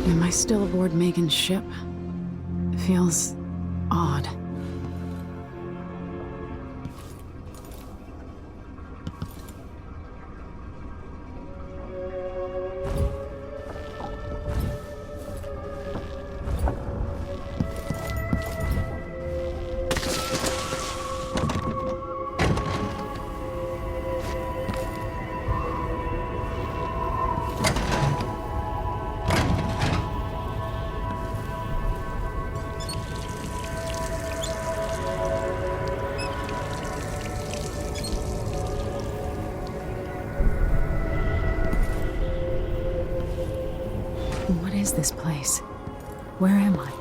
Am I still aboard Megan's ship? It feels odd. What is this place? Where am I?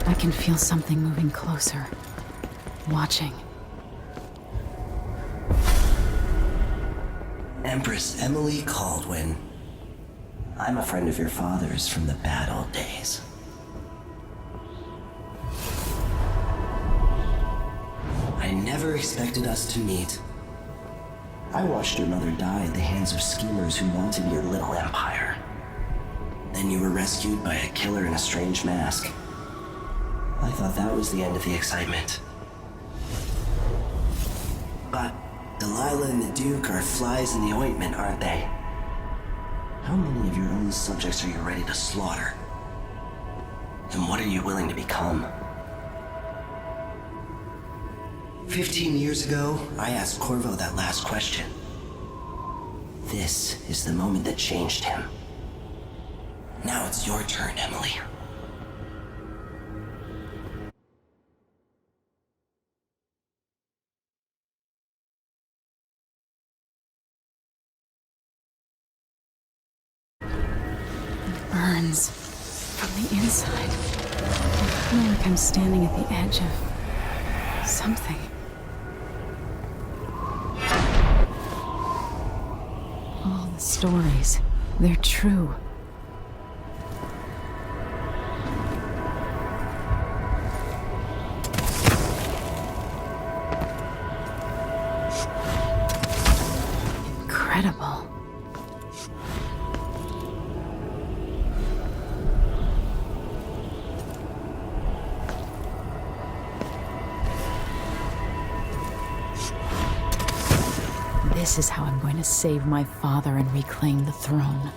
I can feel something moving closer. Watching. Empress Emily Caldwin. I'm a friend of your father's from the bad old days. I never expected us to meet. I watched your mother die at the hands of schemers who wanted your little empire. Then you were rescued by a killer in a strange mask. I thought that was the end of the excitement. But Delilah and the Duke are flies in the ointment, aren't they? How many of your own subjects are you ready to slaughter? And what are you willing to become? 15 years ago, I asked Corvo that last question. This is the moment that changed him. Now it's your turn, Emily. It burns from the inside. I feel like I'm standing at the edge of something. All the stories, they're true. Incredible. This is how I'm going to save my father and reclaim the throne.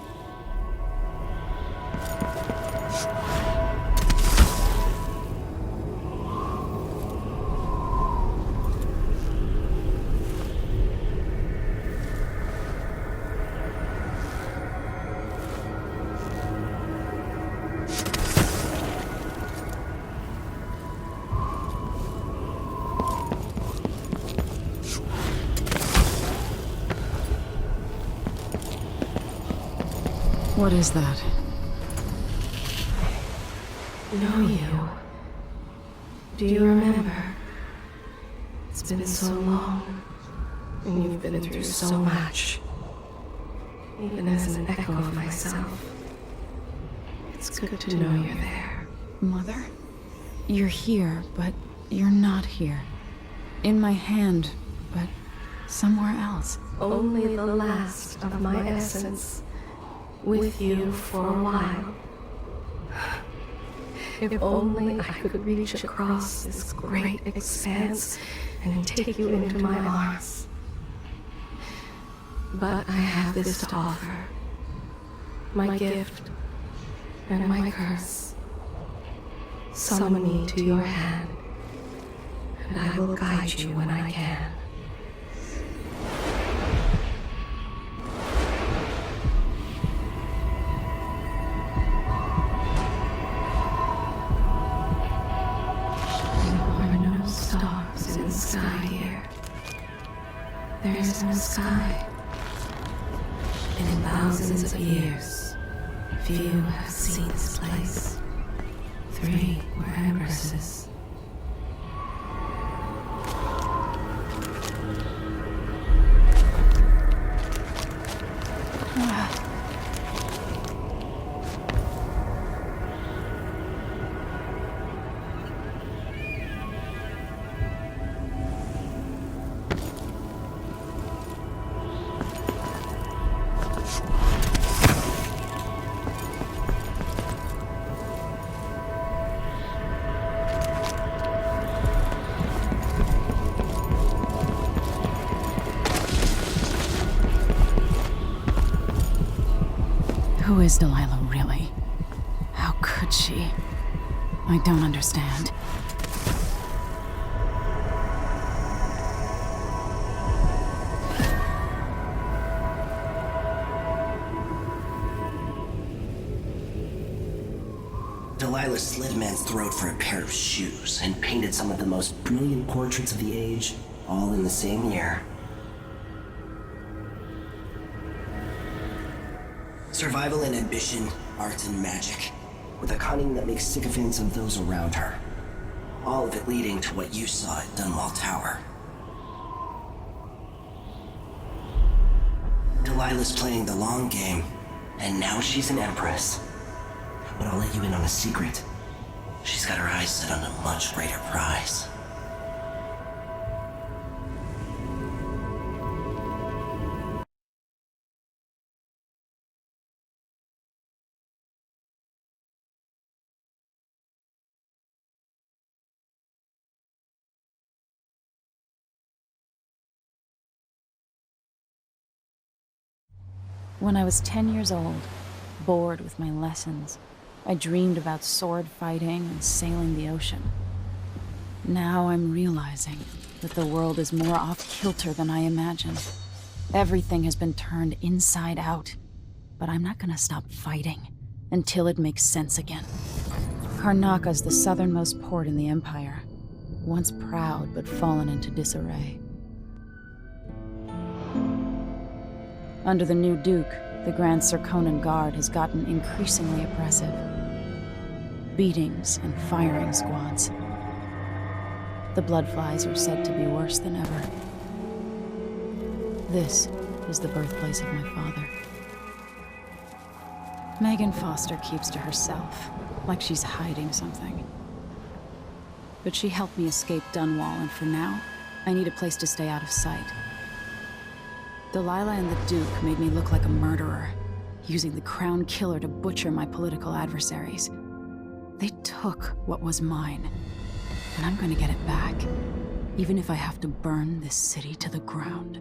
What is that? Know you. Do you remember? It's been so long, and you've been through so much. Even as an echo of myself, it's good to know you're there. Mother? You're here, but you're not here. In my hand, but somewhere else. Only the last of my essence. With you for a while. If only I could reach across this great expanse and take you into my arms. But I have this to offer. My gift and my curse. Summon me to your hand, and I will guide you when I can. Sky here. There is no sky. And in thousands of years, few have seen this place. 3 were empresses. Who is Delilah really? How could she? I don't understand. Delilah slit a man's throat for a pair of shoes and painted some of the most brilliant portraits of the age, all in the same year. Survival and ambition, art and magic, with a cunning that makes sycophants of those around her. All of it leading to what you saw at Dunwall Tower. Delilah's playing the long game, and now she's an empress. But I'll let you in on a secret. She's got her eyes set on a much greater prize. When I was 10 years old, bored with my lessons, I dreamed about sword fighting and sailing the ocean. Now I'm realizing that the world is more off-kilter than I imagined. Everything has been turned inside out, but I'm not gonna stop fighting until it makes sense again. Karnaka's the southernmost port in the Empire, once proud but fallen into disarray. Under the new Duke, the Grand Serkonan Guard has gotten increasingly oppressive. Beatings and firing squads. The Bloodflies are said to be worse than ever. This is the birthplace of my father. Megan Foster keeps to herself, like she's hiding something. But she helped me escape Dunwall, and for now, I need a place to stay out of sight. Delilah and the Duke made me look like a murderer, using the Crown Killer to butcher my political adversaries. They took what was mine, and I'm gonna get it back, even if I have to burn this city to the ground.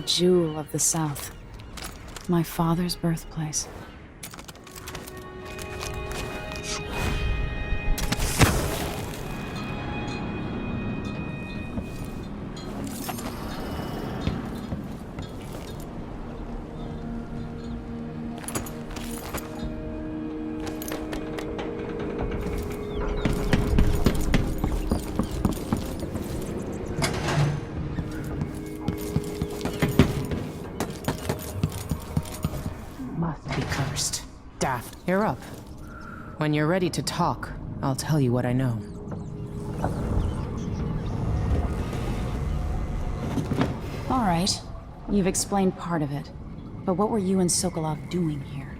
The jewel of the South. My father's birthplace. Must be cursed. Daft, you're up. When you're ready to talk, I'll tell you what I know. All right. You've explained part of it. But what were you and Sokolov doing here?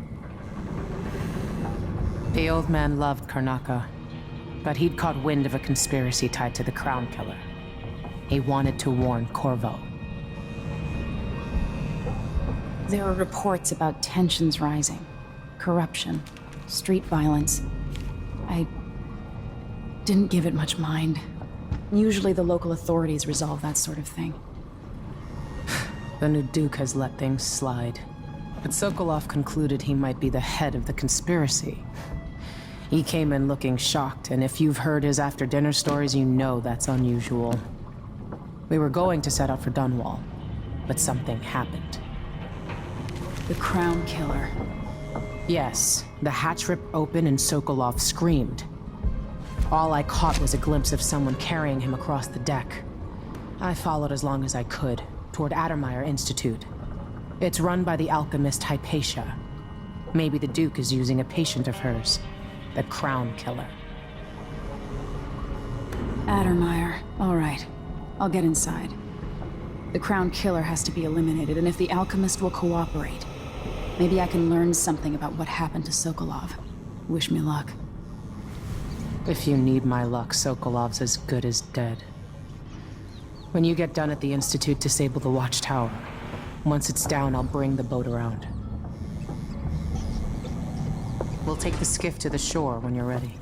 The old man loved Karnaka, but he'd caught wind of a conspiracy tied to the Crown Killer. He wanted to warn Corvo. There were reports about tensions rising, corruption, street violence. I didn't give it much mind. Usually the local authorities resolve that sort of thing. The new Duke has let things slide. But Sokolov concluded he might be the head of the conspiracy. He came in looking shocked, and if you've heard his after-dinner stories, you know that's unusual. We were going to set out for Dunwall, but something happened. The Crown Killer. Yes, the hatch ripped open and Sokolov screamed. All I caught was a glimpse of someone carrying him across the deck. I followed as long as I could, toward Addermeyer Institute. It's run by the alchemist Hypatia. Maybe the Duke is using a patient of hers, the Crown Killer. Addermeyer. All right. I'll get inside. The Crown Killer has to be eliminated, and if the alchemist will cooperate, maybe I can learn something about what happened to Sokolov. Wish me luck. If you need my luck, Sokolov's as good as dead. When you get done at the Institute, disable the watchtower. Once it's down, I'll bring the boat around. We'll take the skiff to the shore when you're ready.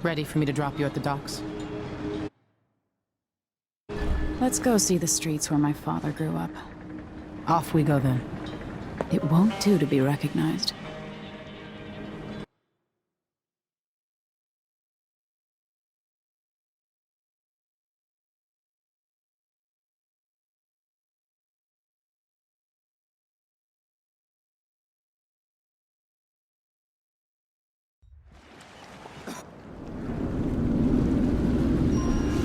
Ready for me to drop you at the docks? Let's go see the streets where my father grew up. Off we go then. It won't do to be recognized.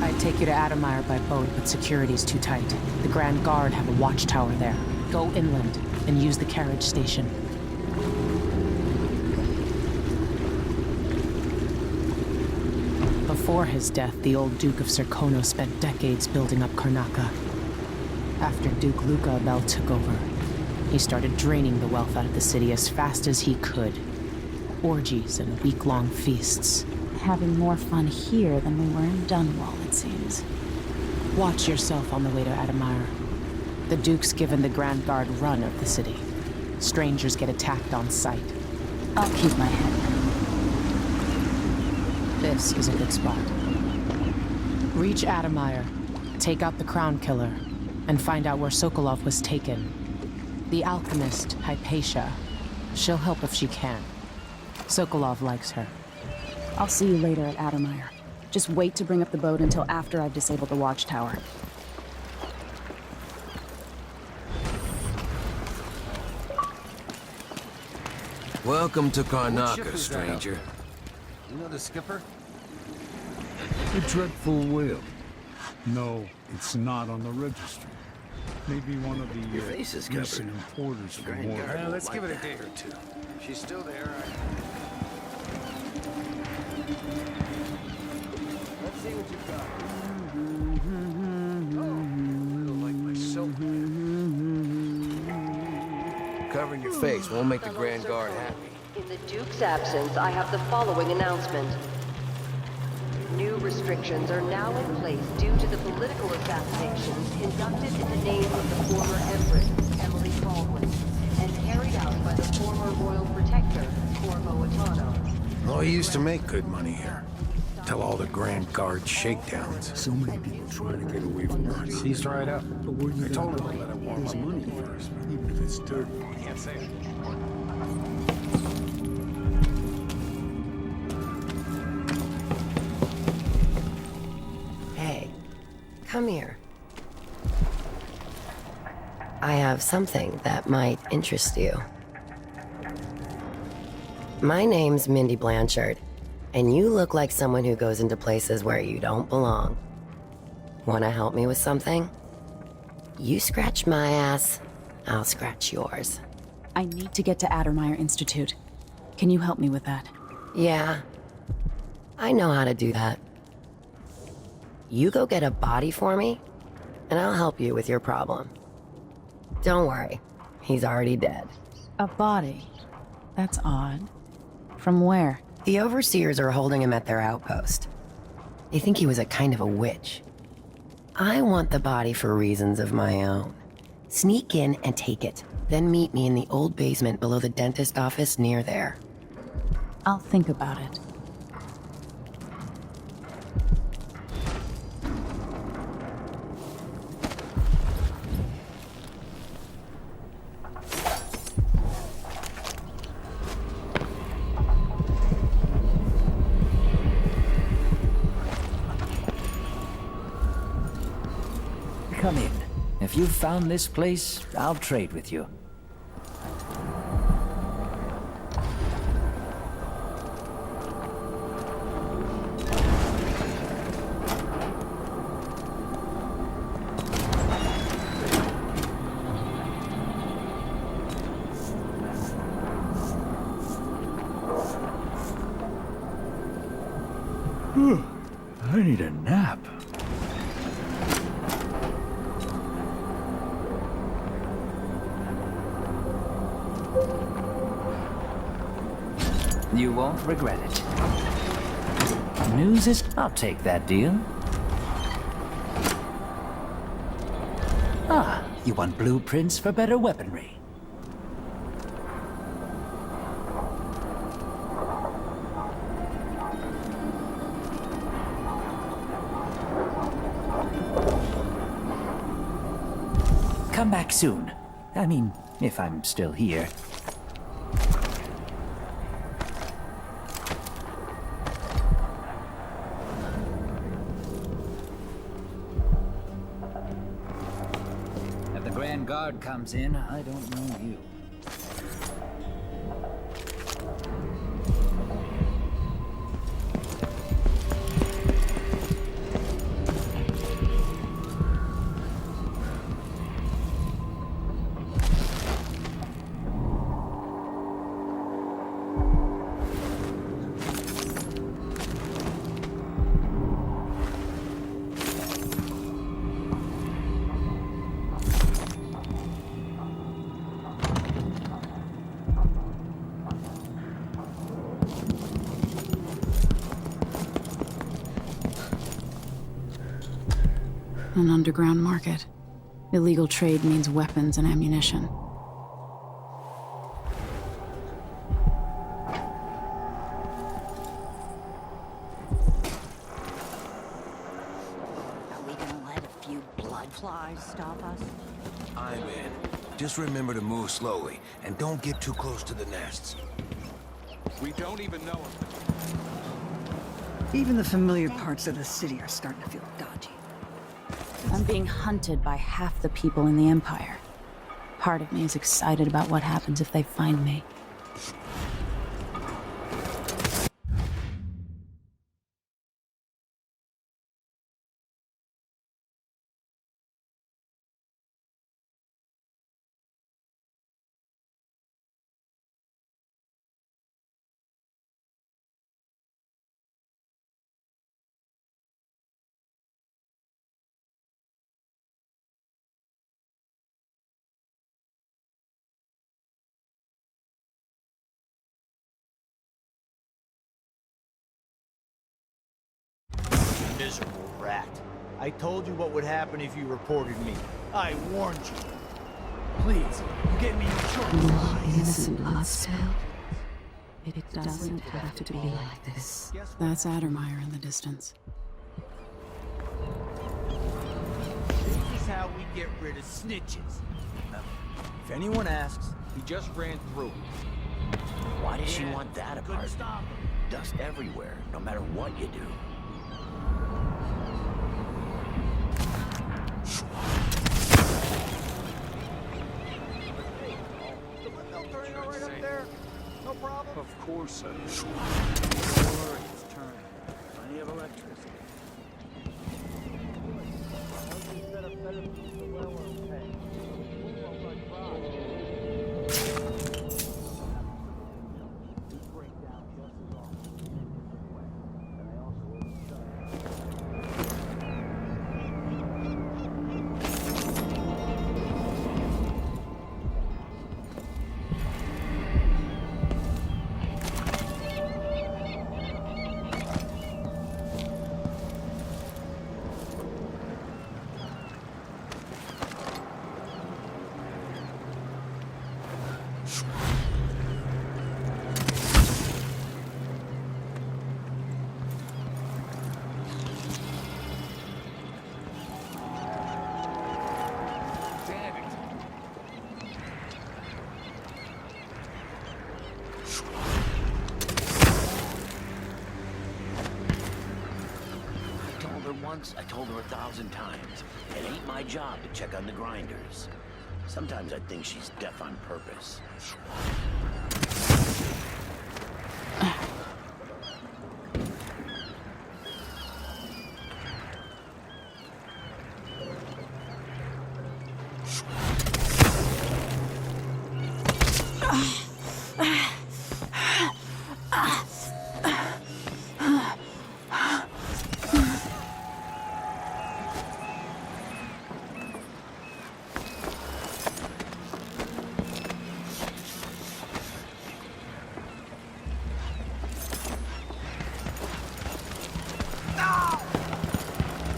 I'd take you to Addermeyer by boat, but security's too tight. The Grand Guard have a watchtower there. Go inland and use the carriage station. Before his death, the old Duke of Serkono spent decades building up Karnaka. After Duke Luca Abel took over, he started draining the wealth out of the city as fast as he could. Orgies and week-long feasts. Having more fun here than we were in Dunwall, it seems. Watch yourself on the way to Addermeyer. The Duke's given the Grand Guard run of the city. Strangers get attacked on sight. I'll keep my head down. This is a good spot. Reach Addermeyer, take out the Crown Killer, and find out where Sokolov was taken. The alchemist, Hypatia. She'll help if she can. Sokolov likes her. I'll see you later at Addermeyer. Just wait to bring up the boat until after I've disabled the watchtower. Welcome to Karnaka, stranger. You know the skipper? A dreadful whale. No, it's not on the registry. Maybe one of the face is recent covered. importers from Grand War. Guard. Let's Like give it that. a day or two. She's still there. Let's see what you've got. Oh, I don't like my soap. Covering your face won't make the Grand Guard happy. In the Duke's absence, I have the following announcement. New restrictions are now in place due to the political assassinations conducted in the name of the former Empress, Emily Baldwin, and carried out by the former Royal Protector, Corvo Attano. Oh, you used to make good money here. Till all the Grand Guard shakedowns. So many people trying to get away from us. He's dried up. But where you I told him gonna to let it warm His up. money first, even if it's dirt. Can't say it. Hey, come here. I have something that might interest you. My name's Mindy Blanchard, and you look like someone who goes into places where you don't belong. Wanna help me with something? You scratch my ass, I'll scratch yours. I need to get to Addermeyer Institute. Can you help me with that? Yeah, I know how to do that. You go get a body for me, and I'll help you with your problem. Don't worry, he's already dead. A body? That's odd. From where? The overseers are holding him at their outpost. They think he was a kind of a witch. I want the body for reasons of my own. Sneak in and take it, then meet me in the old basement below the dentist office near there. I'll think about it. Come in. If you've found this place, I'll trade with you. I need a nap. You won't regret it. News is... I'll take that deal. Ah, you want blueprints for better weaponry. Come back soon. I mean, if I'm still here. If the Grand Guard comes in, I don't know you. An underground market. Illegal trade means weapons and ammunition. Are we gonna let a few blood flies stop us? I'm in. Just remember to move slowly, and don't get too close to the nests. We don't even know him. Even the familiar parts of the city are starting to feel dodgy. I'm being hunted by half the people in the Empire. Part of me is excited about what happens if they find me. Miserable rat. I told you what would happen if you reported me. I warned you. Please, you gave me no choice. Innocent blood spill. It doesn't have to be like this. That's Addermeyer in the distance. This is how we get rid of snitches. If anyone asks, he just ran through. Why does she want that Couldn't apartment? stop him. Dust everywhere, no matter what you do. The windmill turning out right up there. No problem. Of course I do. Don't worry, it's turning. Plenty of electricity. Once, I told her 1,000 times. It ain't my job to check on the grinders. Sometimes I think she's deaf on purpose.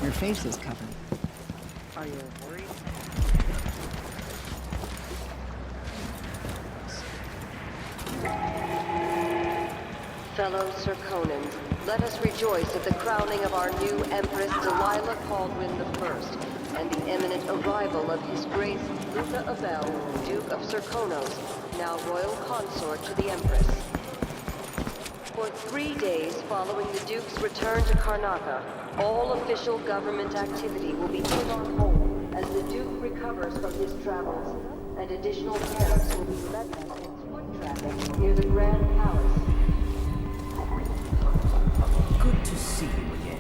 Your face is covered. Are you worried? Fellow Serkonans, let us rejoice at the crowning of our new Empress Delilah Caldwin I and the imminent arrival of His Grace Luca Abel, Duke of Serkonos, now Royal Consort to the Empress. For 3 days following the Duke's return to Karnaca, all official government activity will be put on hold as the Duke recovers from his travels, and additional tariffs will be levied against foot traffic near the Grand Palace. Good to see you again.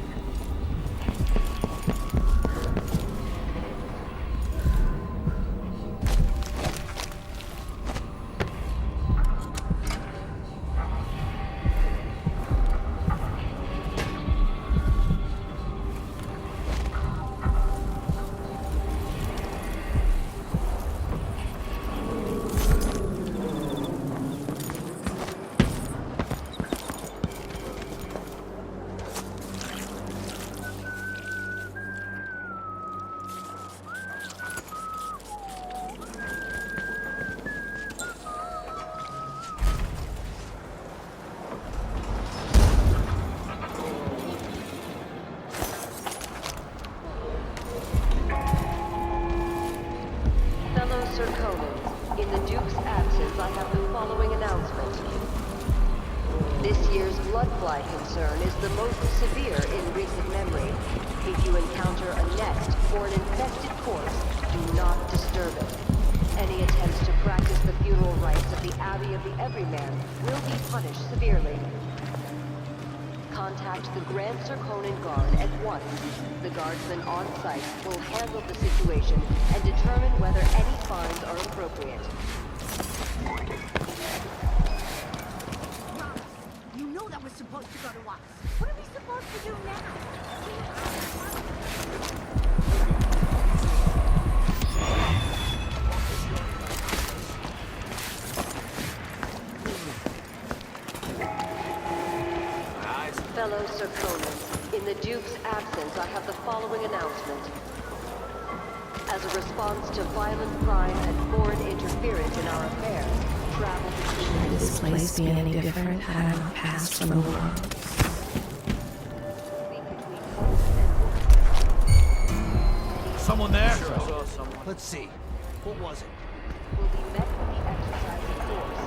In the Duke's absence, I have the following announcement. This year's bloodfly concern is the most severe in recent memory. If you encounter a nest or an infested corpse, do not disturb it. Any attempts to practice the funeral rites of the Abbey of the Everyman will be punished severely. Contact the Grand Serkonan Guard at once. The guardsmen on site will handle the situation and determine whether any fines are appropriate. You know that was supposed to go to us. What are we supposed to do now? Fellow Serkonans, In the Duke's absence, I have the following announcement. As a response to violent crime and foreign interference in our affairs, travel between Would this place be any different had I not passed from the world? Someone there? Sure, I saw someone. Let's see. What was it? will be met with the exercise of force.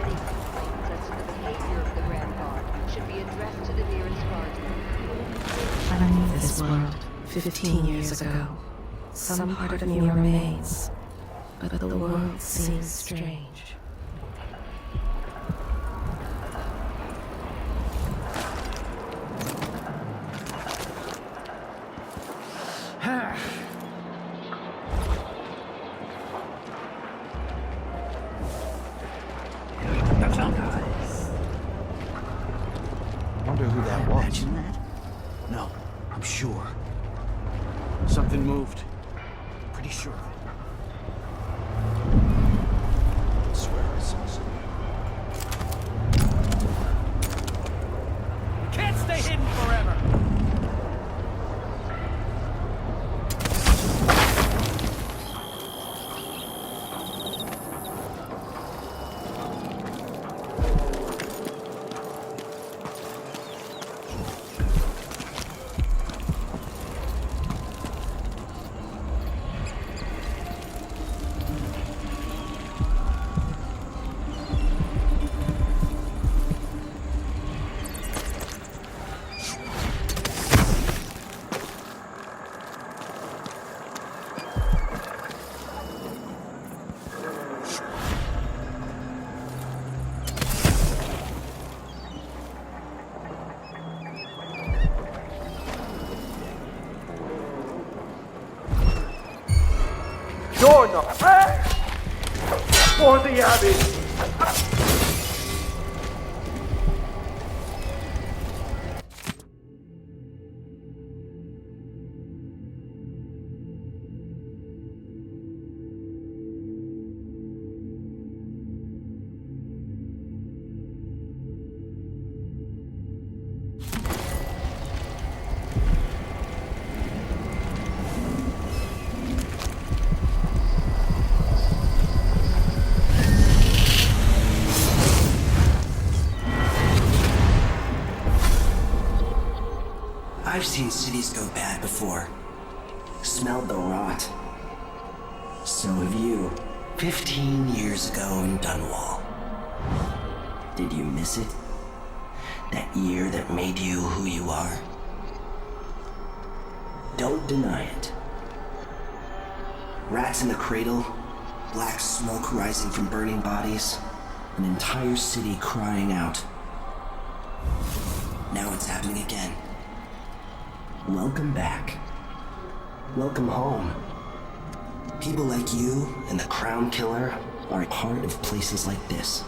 Any complaints as to the behavior of the Grand Guard should be addressed to the nearest guardsman. Underneath this world, 15 years ago, some part of me remains, but the world seems strange. Wonder who that was. Imagine that. No, I'm sure. Something moved. Pretty sure of it. I swear I saw something. Can't stay hidden forever! You're not back for the Abbey. I've seen cities go bad before. Smelled the rot. So have you. 15 years ago in Dunwall. Did you miss it? That year that made you who you are? Don't deny it. Rats in the cradle, black smoke rising from burning bodies, an entire city crying out. Now it's happening again. Welcome back. Welcome home. People like you and the Crown Killer are a part of places like this.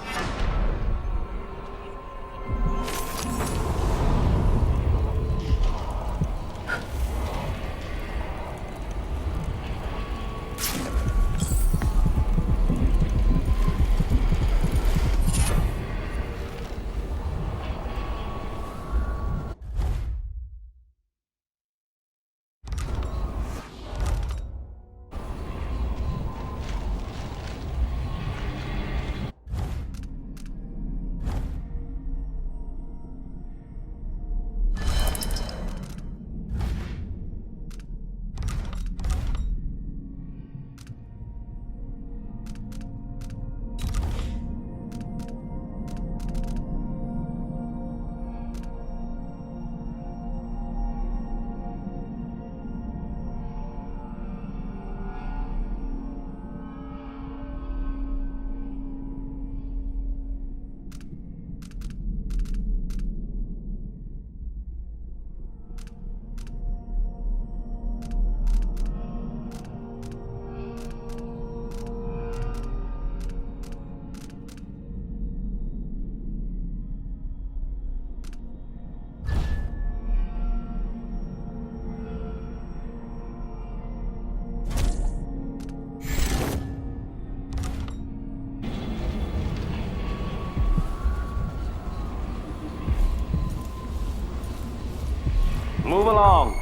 Move along.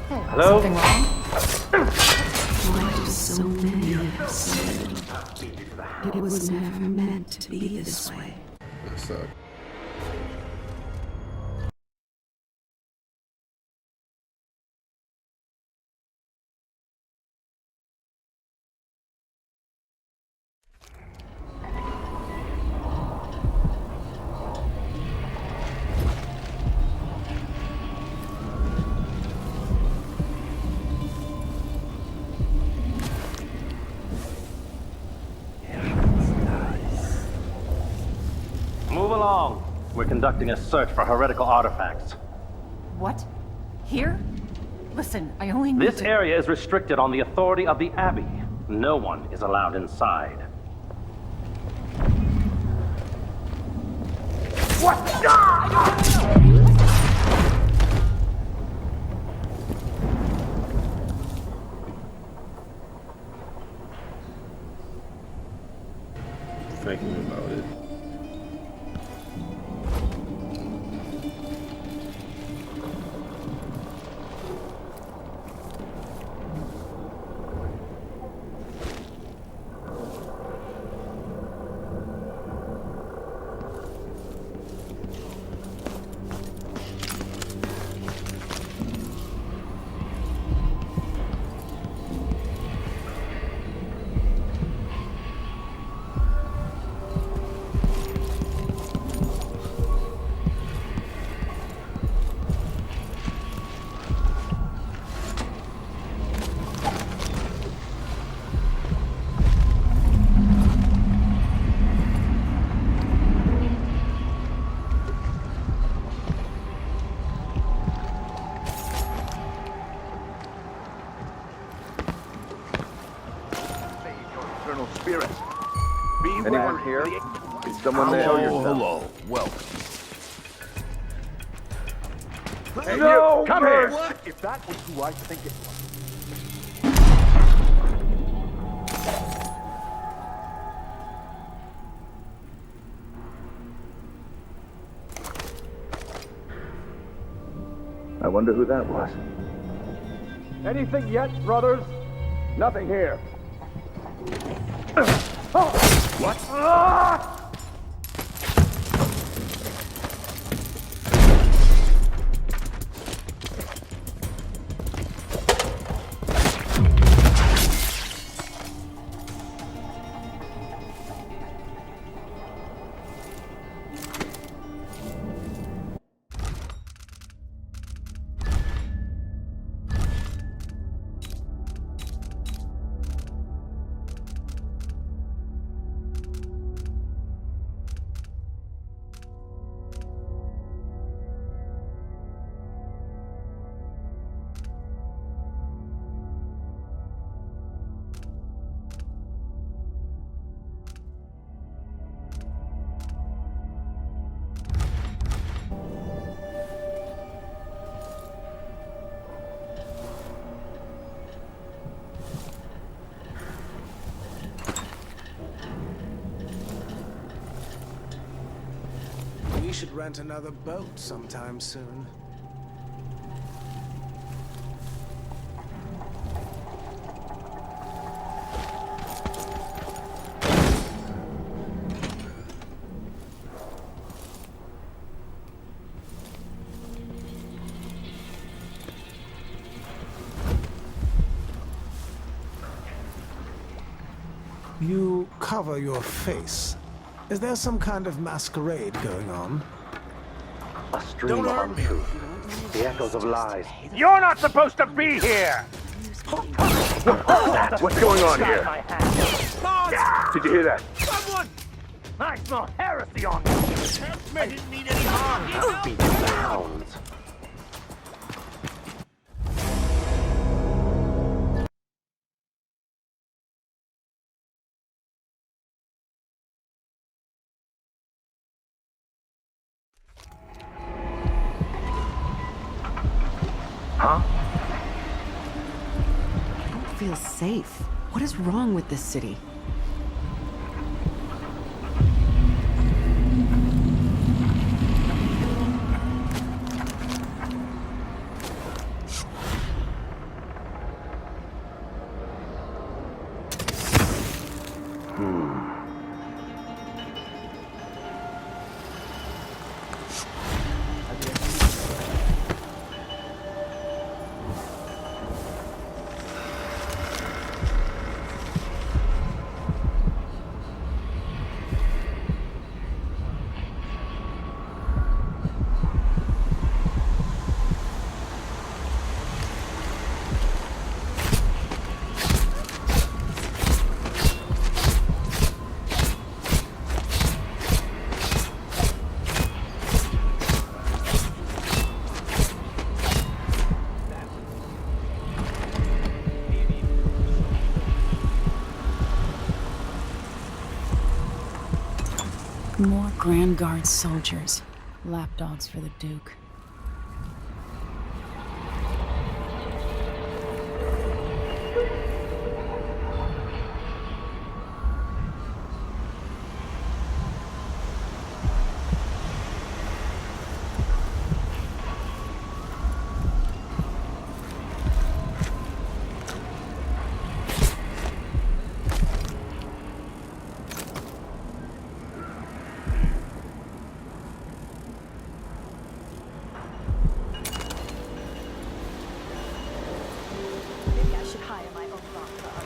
Hello? Something wrong? Why do so many of us? It was never meant to be this way. That sucks. Move along. We're conducting a search for heretical artifacts. What? Here? Listen, I only need This to... area is restricted on the authority of the Abbey. No one is allowed inside. What? Thinking about it. Spirit. Anyone here? Is someone there? Hello. Welcome. Hey, No, you, come here! What? If that was who I think it was. I wonder who that was. Anything yet, brothers? Nothing here. What? Ah! We should rent another boat sometime soon. You cover your face. Is there some kind of masquerade going on? A stream of untruth. The echoes of lies. You're not supposed to be here! What's going on here? Did you hear that? Someone! I smell heresy on you! I didn't mean any harm! Beat the hounds. Huh? I don't feel safe. What is wrong with this city? Grand Guard soldiers, lapdogs for the Duke. Maybe I should hire my own bodyguard.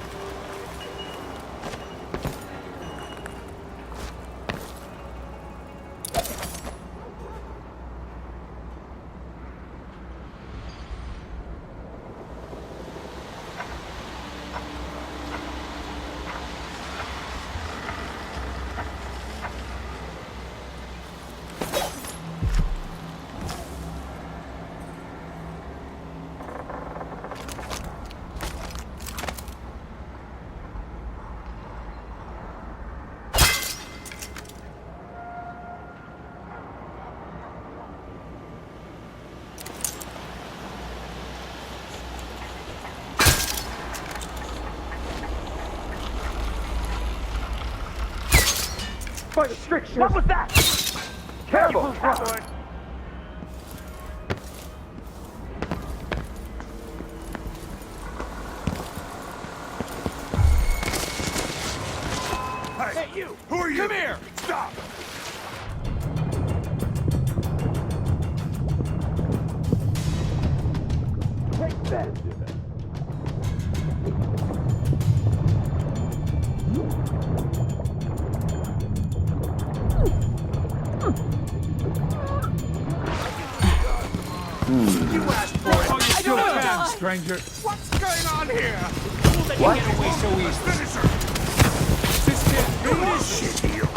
By the strictures! What was that? Careful! Coward! Hey, you! Who are you? Come here! Stop! Take that! You asked for it! Oh, you still can, stranger. What's going on here? What? Get away so easy. Finish her! This kid, Finish shit here!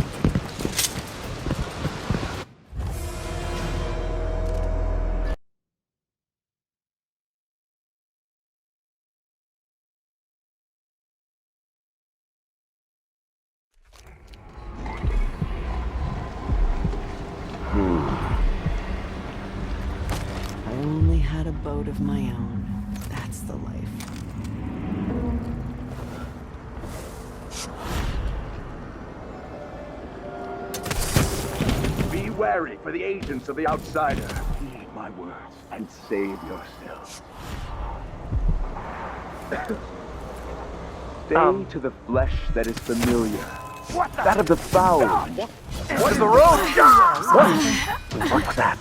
I only had a boat of my own. That's the life. Be wary for the agents of the Outsider. Heed my words and save yourself. Stay to the flesh that is familiar. What the? That of the foul. What in the road? What's that?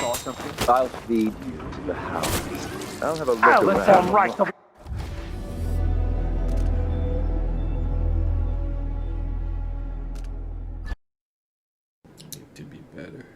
Saw something? I'll feed you to the house. I'll have a look I'll around. inform right of to be better.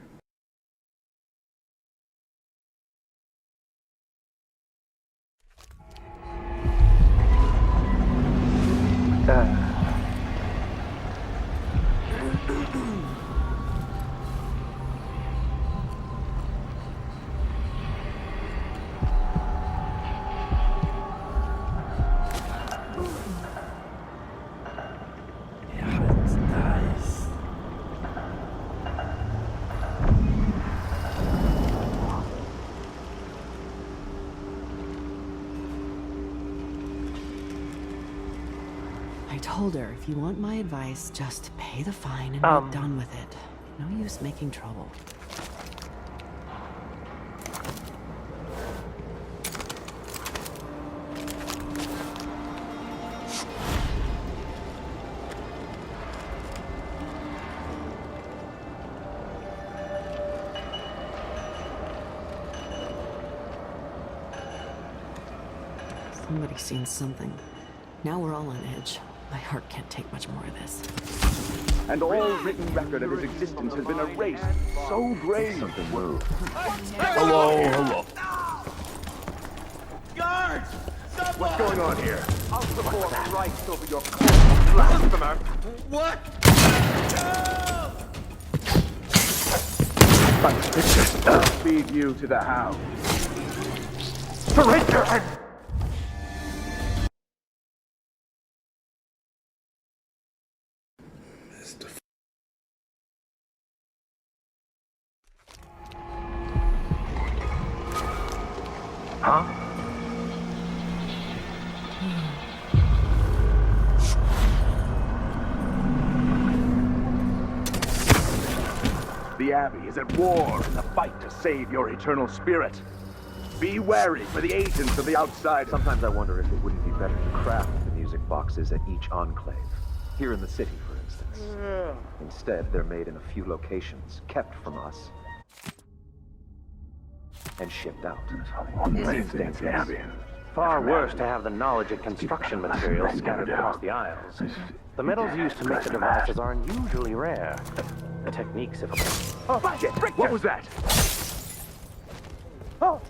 I told her, if you want my advice, just pay the fine and be done with it. No use making trouble. Somebody's seen something. Now we're all on edge. My heart can't take much more of this. And all written record of his existence has been erased. So grave. Something moved. Hello. Guards! What's going on here? I'll perform rights over your blasphemer. What? I'll feed you to the house. Surrender and Huh? The Abbey is at war in the fight to save your eternal spirit. Be wary for the agents of the outside. Sometimes I wonder if it wouldn't be better to craft the music boxes at each enclave. Here in the city, for instance. Instead, they're made in a few locations, kept from us, and shipped out. Seems dangerous. Far worse to have the knowledge of construction materials scattered across the aisles. The metals used to make the devices are unusually rare. The techniques of... Oh, shit! What was that? Oh!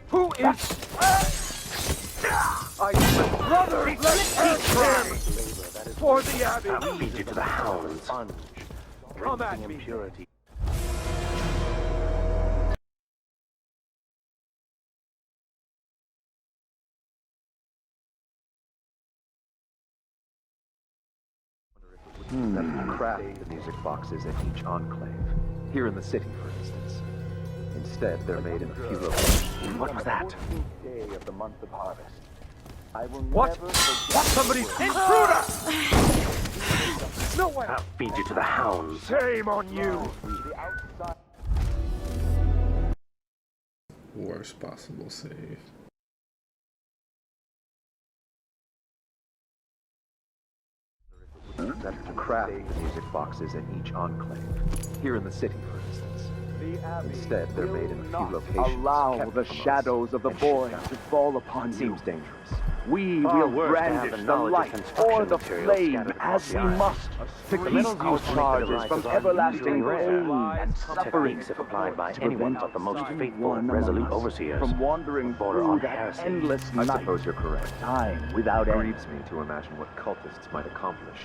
Who is... Brother, let's for the Abbey! I'll feed you to the hounds. Come at me! Impurity. That craft the music boxes at each enclave. Here in the city, for instance. Instead, they're made in a few locations. What was that? Day of the month of harvest. I will What? never forget. Somebody's intruder! No way! I'll feed you to the hounds. Shame on you! Worst possible save. Better to craft the music boxes at each enclave. Here in the city, for instance. Instead, they're made in a few locations. Allow kept the from us, shadows of the and void shipped out. to fall upon you. Seems dangerous. We Far will worse to have brandish the the knowledge of light construction or the materials flame scattered as across we the aisles. must to The keep metals our used to make the charges devices from are everlasting unusually rare. pain and suffering. Techniques, if applied by to anyone prevent but the most any faithful one and among resolute us overseers, from wandering border through on that heresy. endless I night. suppose you're correct. Time without It end. grieves me to imagine what cultists might accomplish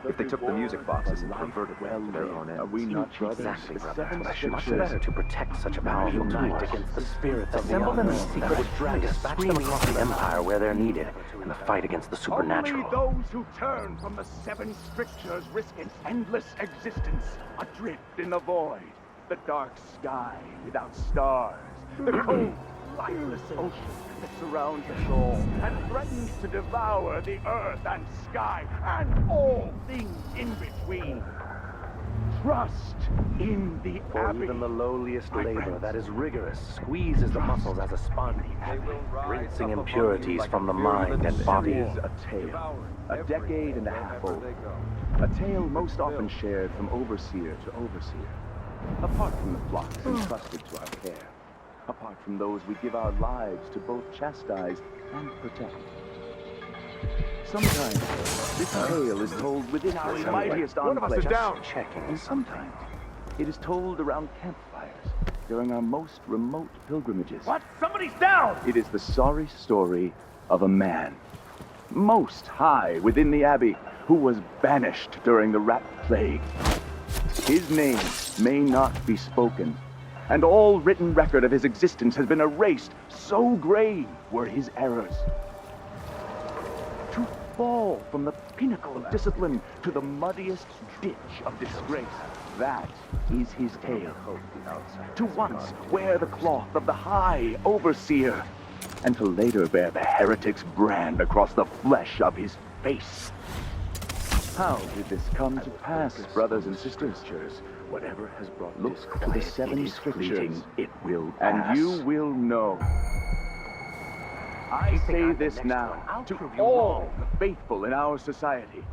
if they took the music boxes and perverted them to their own ends. Are we not brothers? Exactly, The brother. seven Much scriptures better to protect such a powerful tool against the spirits of the Assemble them in unknown secret that would drag us screaming across the Empire where they're needed in the fight against the supernatural. Only those who turn from the seven scriptures risk an endless existence, adrift in the void, the dark sky without stars, the cold, lifeless ocean that surrounds us all and threatens to devour the earth and sky and all things in between. Trust in the For Abbey. even the lowliest My labor friends. that is rigorous squeezes the muscles as a sponge, rinsing impurities from the mind and body. There is a tale, a decade and a half old. A tale most often shared from overseer to overseer. Apart from the flocks entrusted to our care. Apart from those we give our lives to both chastise and protect. Sometimes this tale is told within our mightiest One of us enclave. is down. Checking. And sometimes it is told around campfires during our most remote pilgrimages. What? Somebody's down! It is the sorry story of a man, most high within the Abbey, who was banished during the Rat Plague. His name may not be spoken, and all written record of his existence has been erased, so grave were his errors. To fall from the pinnacle of discipline to the muddiest ditch of disgrace, that is his tale. To once wear the cloth of the High Overseer, and to later bear the heretic's brand across the flesh of his face. How did this come to pass, brothers and sisters? Whatever has brought look to the seven scriptures, it will pass. And you will know. I say this now to all the faithful in our society.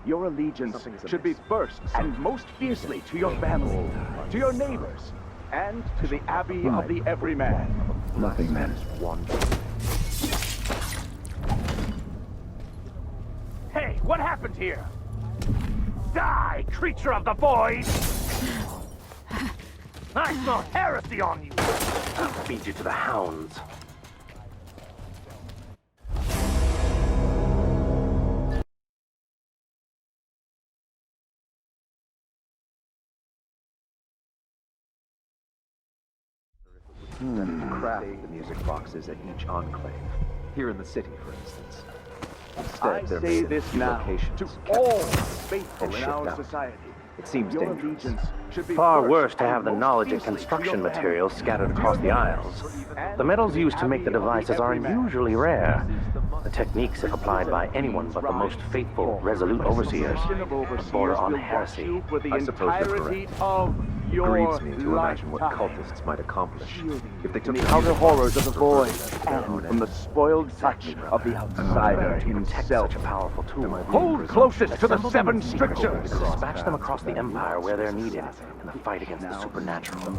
Your allegiance should be first and most fiercely to your family, to your neighbors, and to the Abbey of the Everyman. Nothing then is one. Hey, what happened here? Die, creature of the void! I smell heresy on you! I'll feed you to the hounds. Then craft the music boxes at each enclave. Here in the city, for instance. Instead, I they're say made in this a few now locations, to kept all from us, faithful and in shipped our out. society. It seems Your dangerous. allegiance should be Far first worse to and have the most knowledge and fiercely to construction your family. materials scattered across the aisles. The metals used to make the devices are unusually rare. The techniques, if applied by anyone but the most faithful, resolute overseers, border on heresy. I suppose you're correct. It grieves me to imagine what cultists might accomplish if they took the outer horrors of the void and from the spoiled touch of the outsider himself. Such a powerful tool. Hold closest to the Assemble them seven in secret strictures. to dispatch them across the Empire where they're needed in the fight against the supernatural.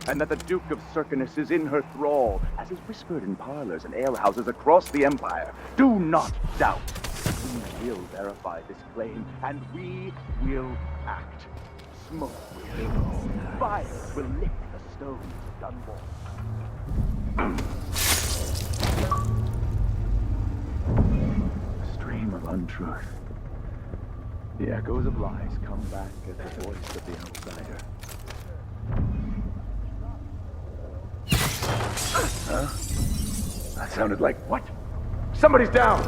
And that the Duke of Circinus is in her thrall, as is whispered in parlors and alehouses across the Empire. Do not doubt. We will verify this claim, and we will act. Smoke will blow. Fire will lick the stones of Dunwall. A stream of untruth. The echoes of lies come back as the voice of the outsider. Huh? That sounded like what? Somebody's down!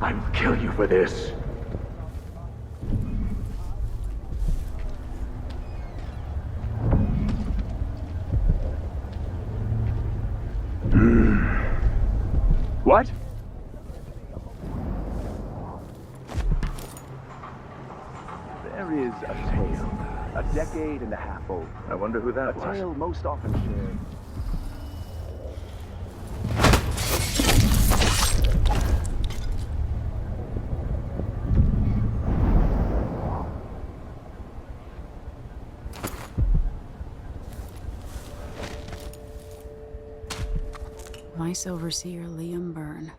I will kill you for this. What? There is a tale, a decade and a half old. I wonder who that was. A tale most often shared. Vice Overseer Liam Byrne.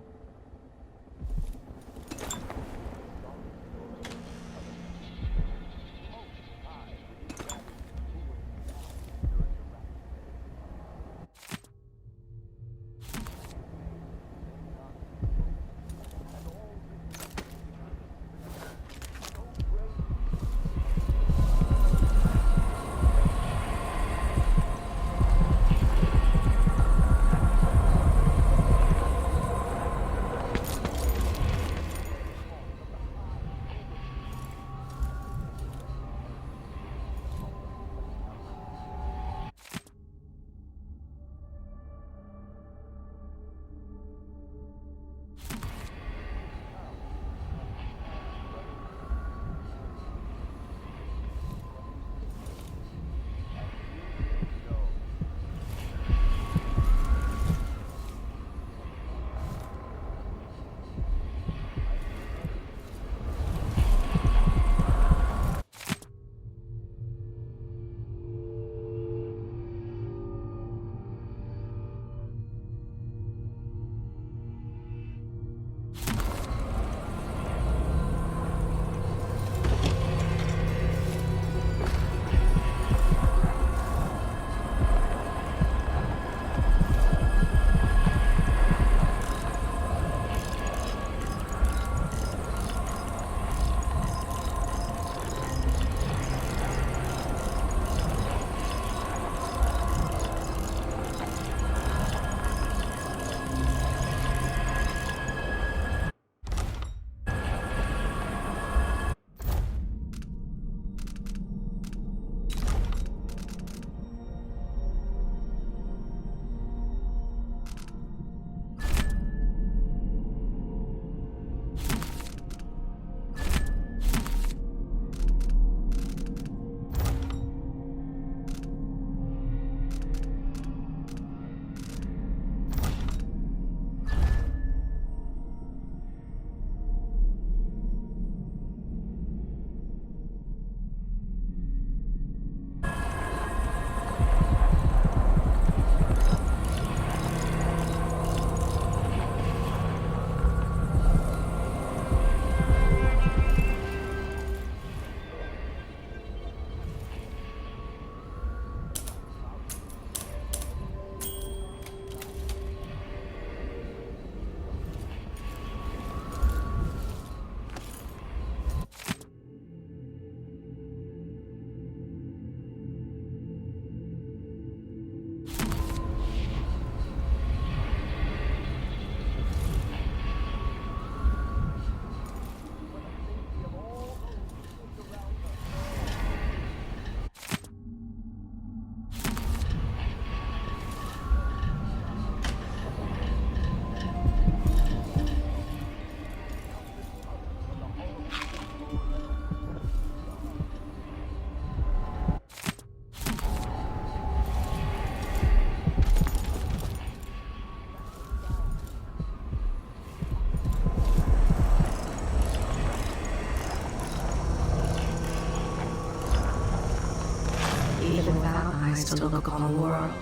even without eyes to look upon the world,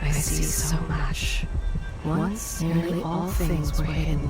I see so much. Once nearly all things were hidden.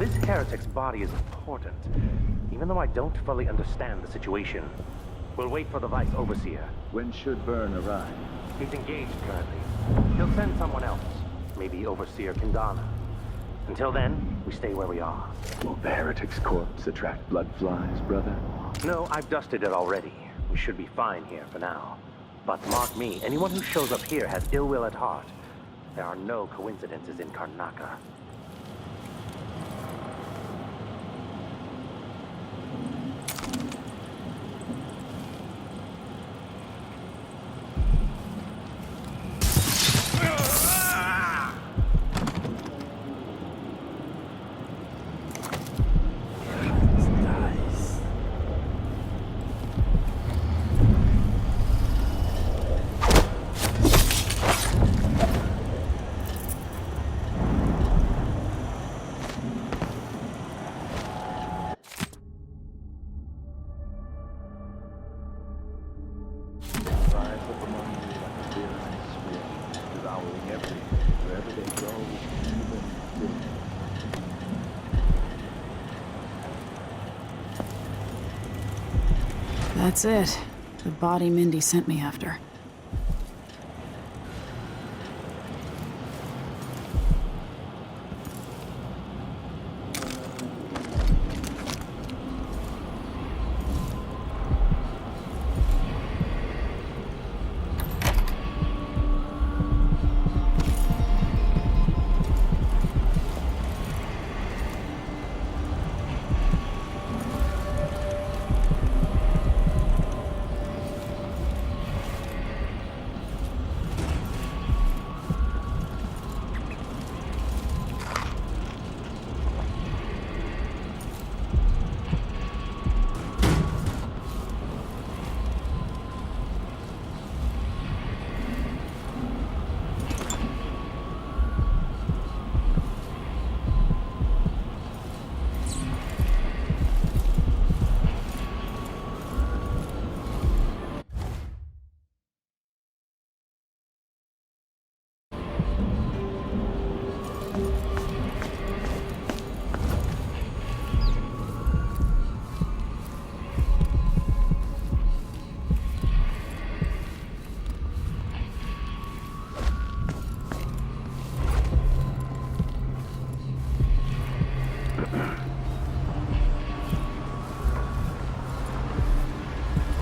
This heretic's body is important, even though I don't fully understand the situation. We'll wait for the Vice Overseer. When should Byrne arrive? He's engaged currently. He'll send someone else, maybe Overseer Kindana. Until then, we stay where we are. Won't the heretic's corpse attract blood flies, brother? No, I've dusted it already. We should be fine here for now. But mark me, anyone who shows up here has ill will at heart. There are no coincidences in Karnaca. That's it. The body Mindy sent me after.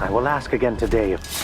I will ask again today if...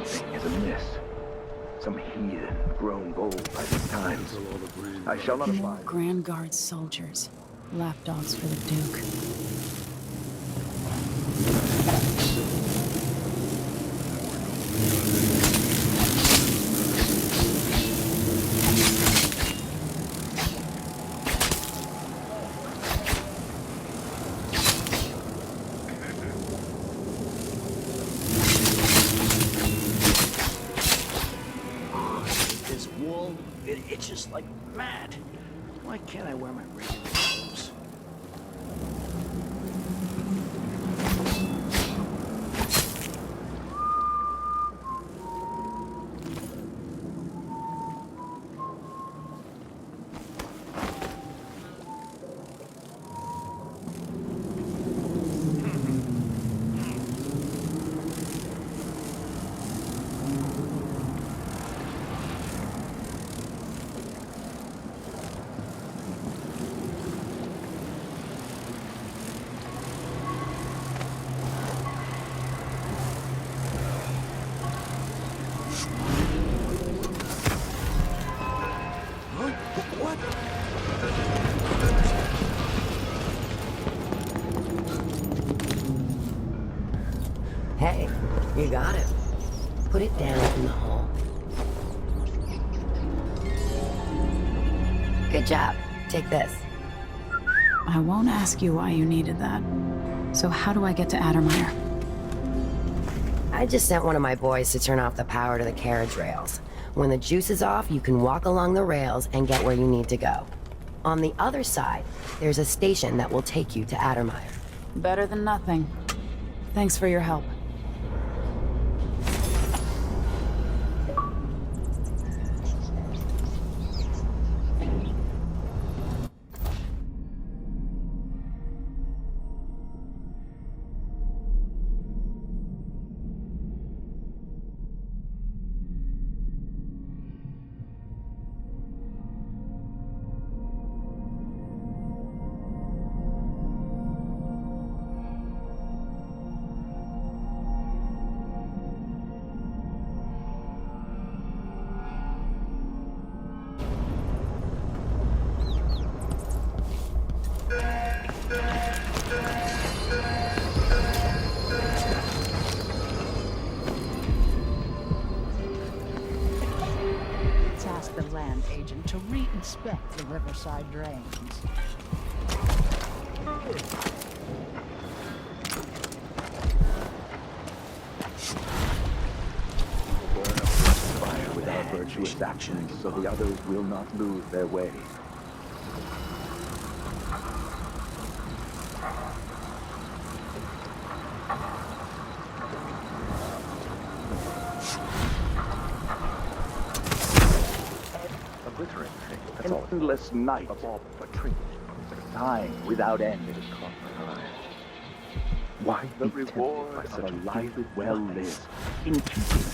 Something is amiss. Some heathen grown bold by these times. I shall not More abide. Grand Guard soldiers. Lapdogs for the Duke. This wool, it itches like mad. Why can't I wear my regular clothes? Hey, you got it. Put it down in the hole. Good job. Take this. I won't ask you why you needed that. So how do I get to Addermire? I just sent one of my boys to turn off the power to the carriage rails. When the juice is off, you can walk along the rails and get where you need to go. On the other side, there's a station that will take you to Addermire. Better than nothing. Thanks for your help. Ask the land agent to re-inspect the riverside drains. Burn a fire without virtuous actions, so the others will not lose their way. A glittering thing, that's all. Endless night, A trinket. time without end. It has caught my eye. Why The be tempted reward by of such a life gilded well lies? lived, in keeping.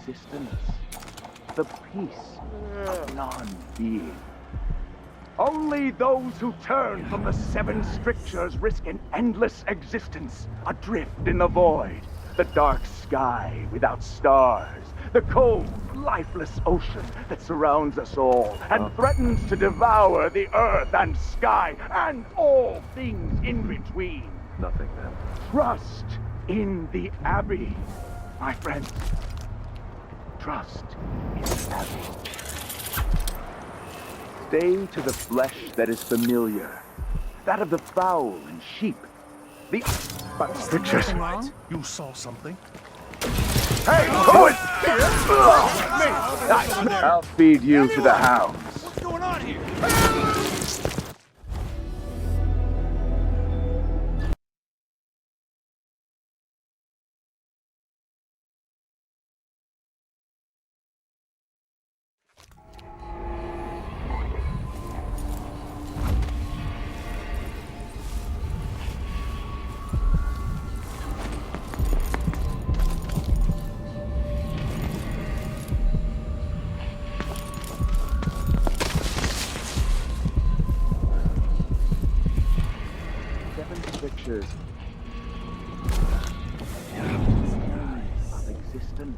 existence, the peace of non-being. Only those who turn from the seven strictures risk an endless existence, adrift in the void, the dark sky without stars, the cold, lifeless ocean that surrounds us all and threatens to devour the earth and sky and all things in between. Nothing then. Trust in the Abbey, my friends. Trust in the Abbey. Stay to the flesh that is familiar, that of the fowl and sheep. But strictures. You saw something? Hey, who is I'll feed you to the hounds. What's going on here? Strictures of existence,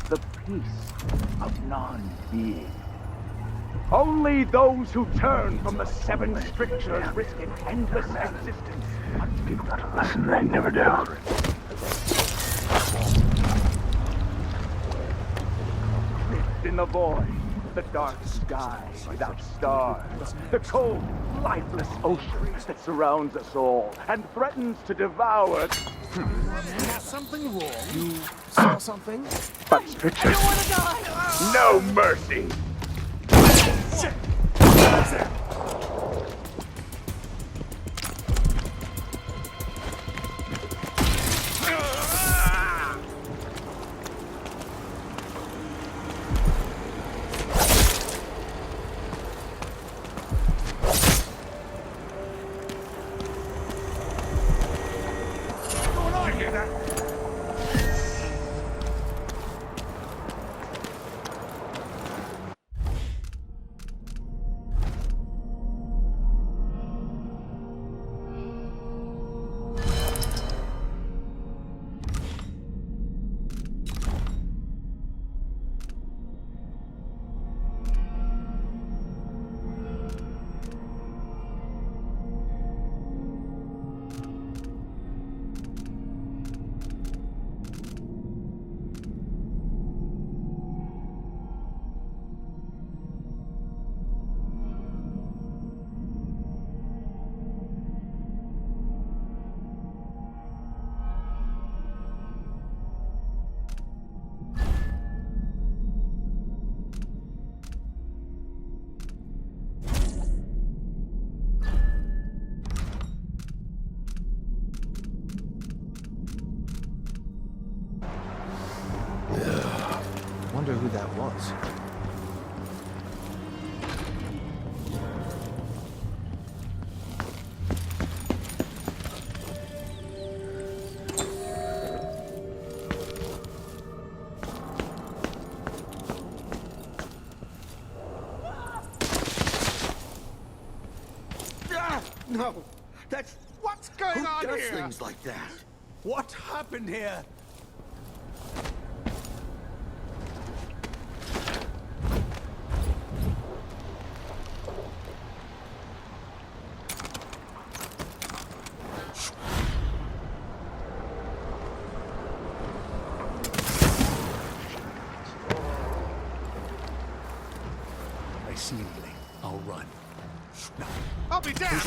the peace of non-being. Only those who turn from the seven strictures risk an endless existence. People don't listen, they never do. Drift in the void, the dark sky without stars, the cold, lifeless ocean that surrounds us all and threatens to devour. Something wrong? You saw something? But strictures, no mercy. Wonder who that was. No, that's what's going on Who does here? things like that? What happened here? I see anything. I'll run. No. I'll be down!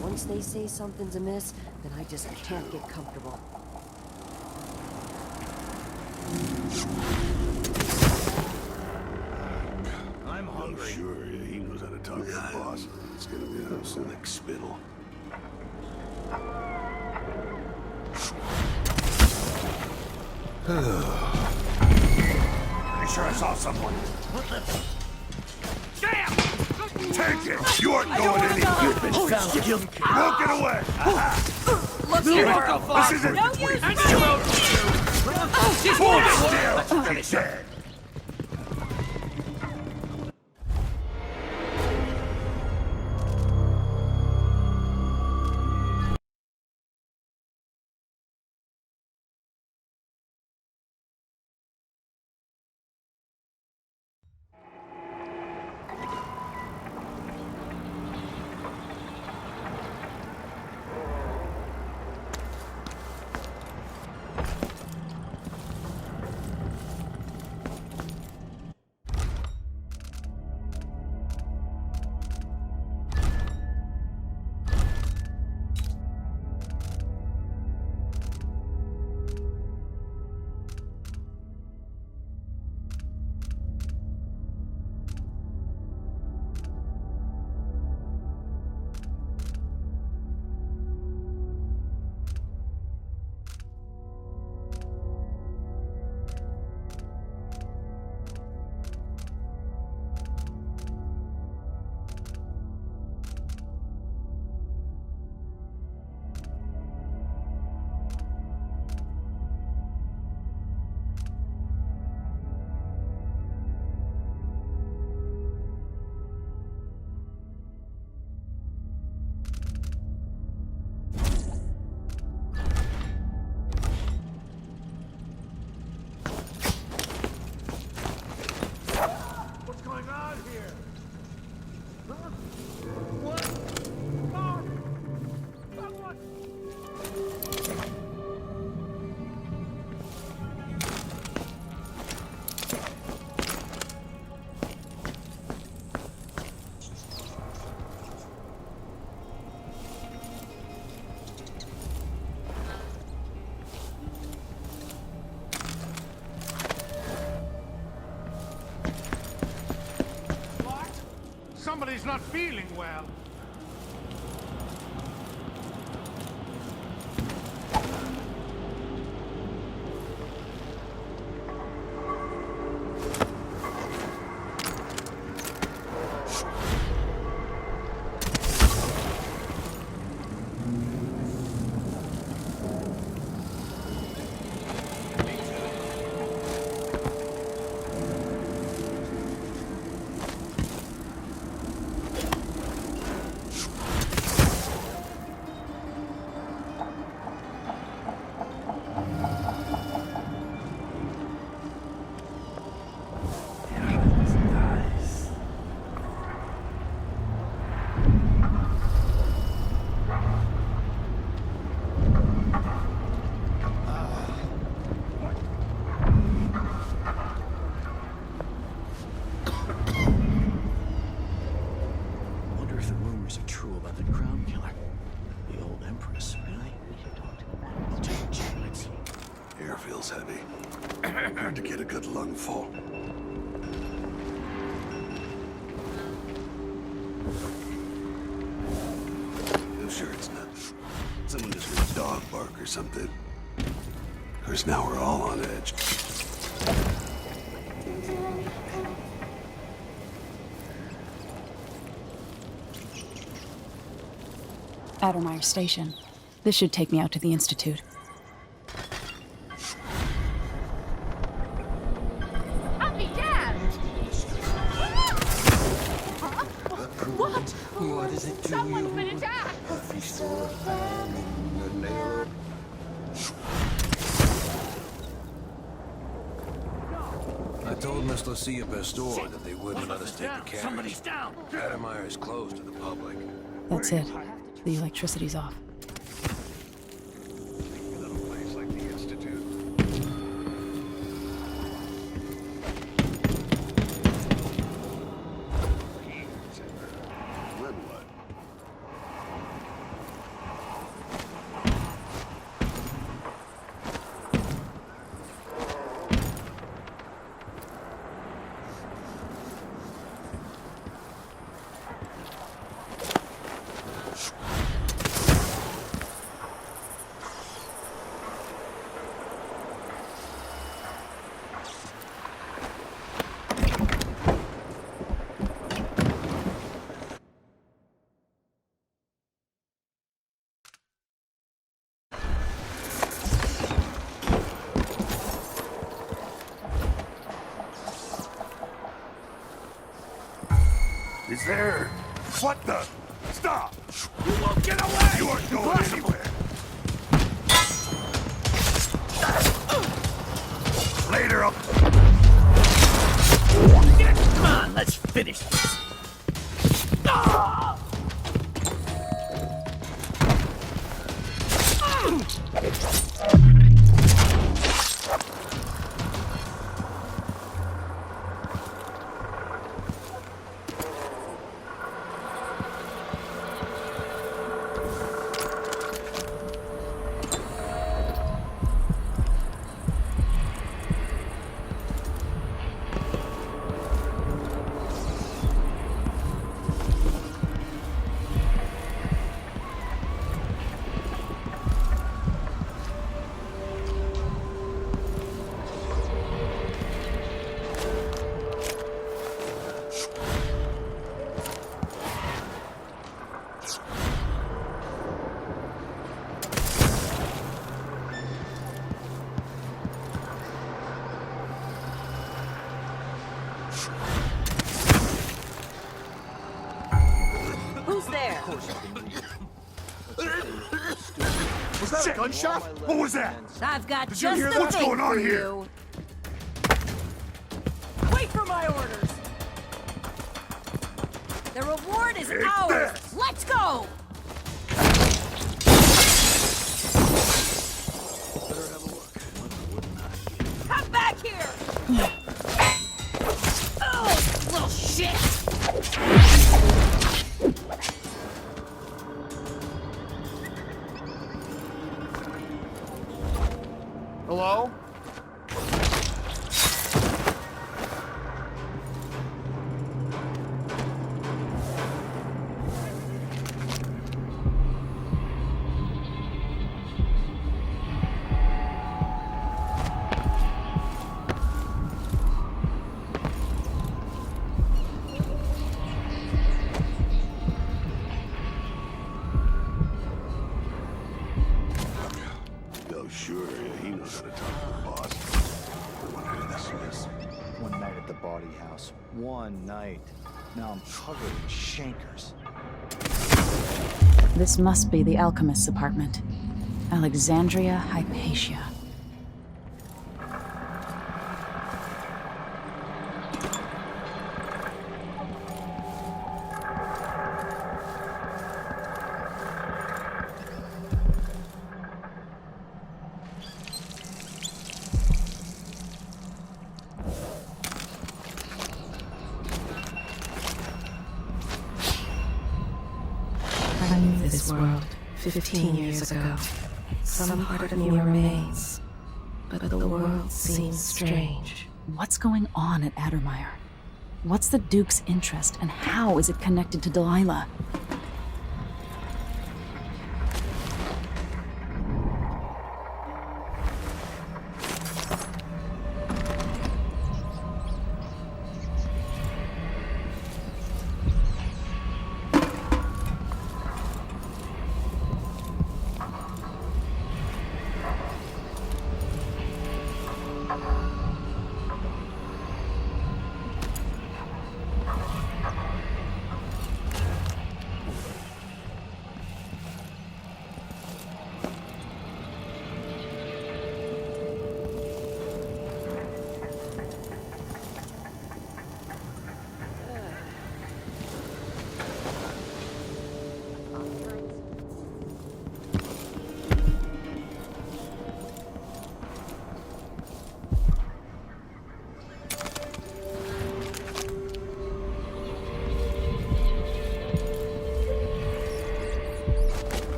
Once they say something's amiss, then I just can't get comfortable. I'm hungry. Sure, he knows how to talk to the boss. It's gonna be a slick spittle. Pretty sure I saw someone. Damn! Take it! You aren't going anywhere! You've been found guilty. Won't get away! Look here, This is it! no use. She's wounded! Let's finish her. Somebody's not feeling well. Hard to get a good lungful. I'm sure it's not. Someone just heard a dog bark or something. Of course, now we're all on edge. Addermeyer Station. This should take me out to the Institute. I'll be damned! Huh? What? What is it to Someone's you? been attacked! I told Miss Lucia Pastor that they wouldn't let us take the carriage. Somebody's down! Addermeyer is closed to the public. That's it. The electricity's off. Little place like the Institute. Then what? Who's there? What the? Stop! You won't get away! You aren't going anywhere! Later, I'll... Come on, let's finish this. Who's there? Was that a gunshot? What was that? I've got Did you just hear the that? What's thing going on for here? you. Wait for my orders. The reward is Take ours. that. Let's go. Come back here. Oh, little shit. Hello? Yo, sure, yeah, he knows how to talk to the boss. I wonder who this is. One night at the body house. One night. Now I'm covered in chancres. This must be the alchemist's apartment. Alexandria Hypatia. I knew this world 15 years ago. Some part of me remains, but the world seems strange. What's going on at Addermire? What's the Duke's interest, and how is it connected to Delilah?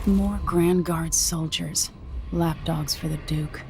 More Grand Guard soldiers. Lapdogs for the Duke.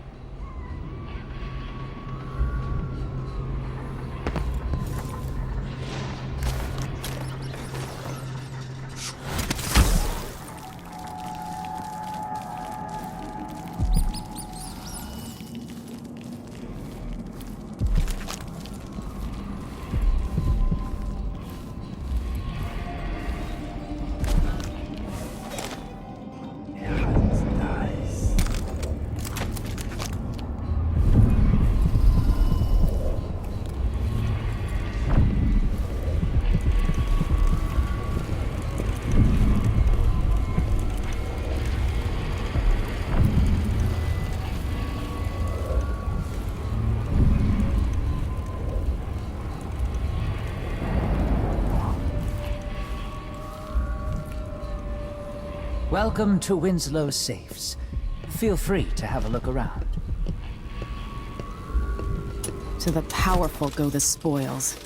Welcome to Winslow's safes. Feel free to have a look around. To the powerful go the spoils.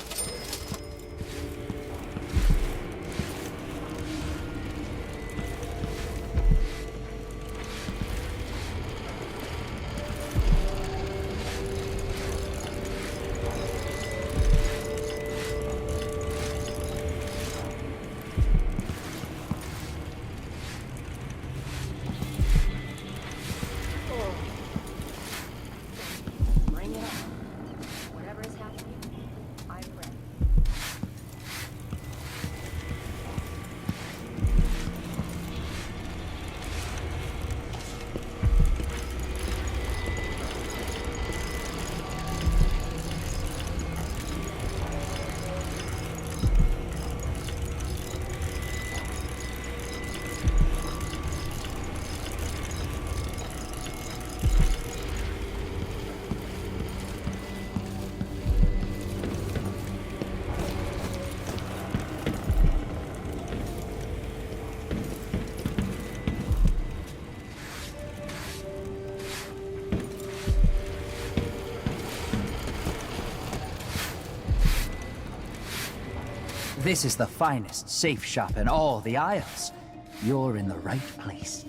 Bring it on. Whatever is happening, I'm ready. This is the finest safe shop in all the Isles. You're in the right place.